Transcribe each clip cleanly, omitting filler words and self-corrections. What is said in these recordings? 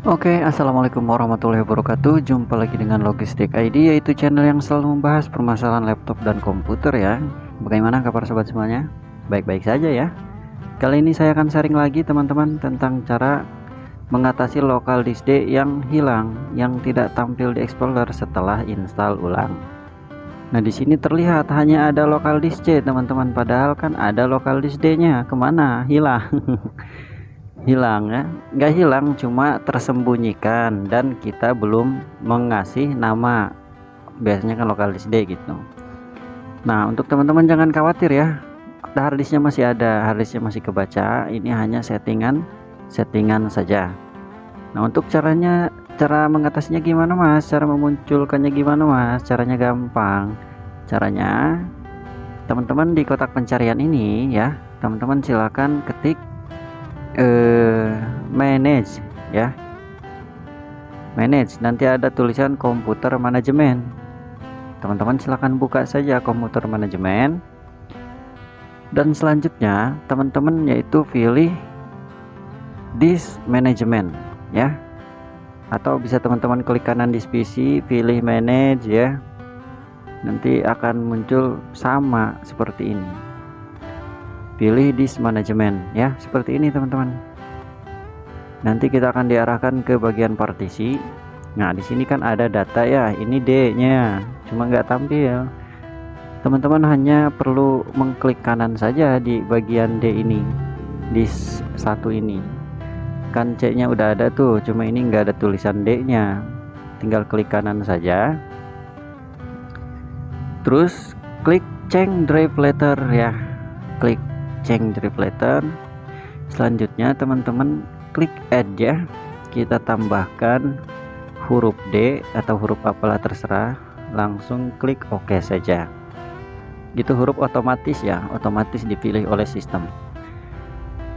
Oke, assalamualaikum warahmatullahi wabarakatuh. Jumpa lagi dengan Logistik ID, yaitu channel yang selalu membahas permasalahan laptop dan komputer ya. Bagaimana kabar sobat semuanya? Baik-baik saja ya. Kali ini saya akan sharing lagi teman-teman tentang cara mengatasi local disk D yang hilang, yang tidak tampil di Explorer setelah install ulang. Nah, di sini terlihat hanya ada local disk C teman-teman, padahal kan ada local disk D-nya. Kemana? Hilang. Hilang ya, nggak hilang, cuma tersembunyikan dan kita belum mengasih nama, biasanya kan lokal disk D gitu. Nah, untuk teman-teman jangan khawatir ya, harddisknya masih ada, harddisknya masih kebaca, ini hanya settingan saja. Nah, untuk cara mengatasinya gimana mas, cara memunculkannya gimana mas? Caranya gampang. Caranya teman-teman di kotak pencarian ini ya, teman-teman silakan ketik manage ya, manage, nanti ada tulisan komputer manajemen. Teman-teman silahkan buka saja komputer manajemen, dan selanjutnya teman-teman yaitu pilih disk management ya, atau bisa teman-teman klik kanan disk PC, pilih manage ya, nanti akan muncul sama seperti ini, pilih disk management ya, seperti ini teman-teman. Nanti kita akan diarahkan ke bagian partisi. Nah, di sini kan ada data ya, ini D-nya, cuma nggak tampil. Teman-teman hanya perlu mengklik kanan saja di bagian D ini, di satu ini. Kan C-nya udah ada tuh, cuma ini nggak ada tulisan D-nya. Tinggal klik kanan saja. Terus klik change drive letter ya. Klik change drive letter. Selanjutnya teman-teman klik add ya, kita tambahkan huruf D atau huruf apalah terserah, langsung klik OK saja. Itu huruf otomatis ya, otomatis dipilih oleh sistem.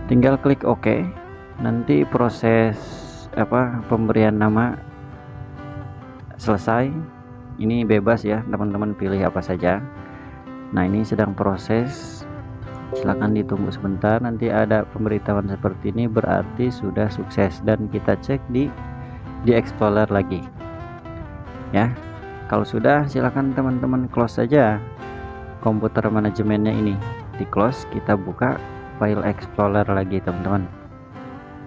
Tinggal klik OK, nanti proses pemberian nama selesai. Ini bebas ya, teman-teman pilih apa saja. Nah, ini sedang proses, silahkan ditunggu sebentar, nanti ada pemberitahuan seperti ini, berarti sudah sukses, dan kita cek di Explorer lagi ya. Kalau sudah, silahkan teman-teman close saja komputer manajemennya ini, di close, kita buka file Explorer lagi teman-teman.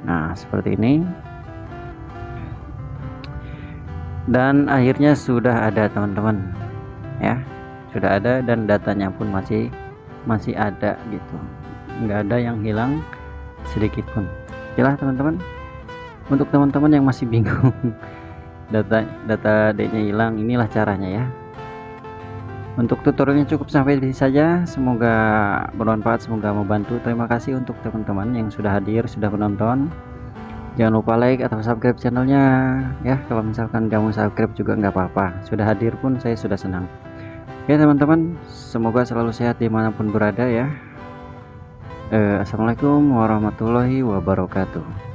Nah, seperti ini, dan akhirnya sudah ada teman-teman ya, sudah ada, dan datanya pun masih ada gitu, nggak ada yang hilang sedikit pun. Okelah teman-teman, untuk teman-teman yang masih bingung data D-nya hilang, inilah caranya ya. Untuk tutorialnya cukup sampai di sini saja, semoga bermanfaat, semoga membantu. Terima kasih untuk teman-teman yang sudah hadir, sudah menonton. Jangan lupa like atau subscribe channelnya ya. Kalau misalkan kamu subscribe juga nggak apa-apa, sudah hadir pun saya sudah senang. Oke teman-teman, semoga selalu sehat dimanapun berada ya. Assalamualaikum warahmatullahi wabarakatuh.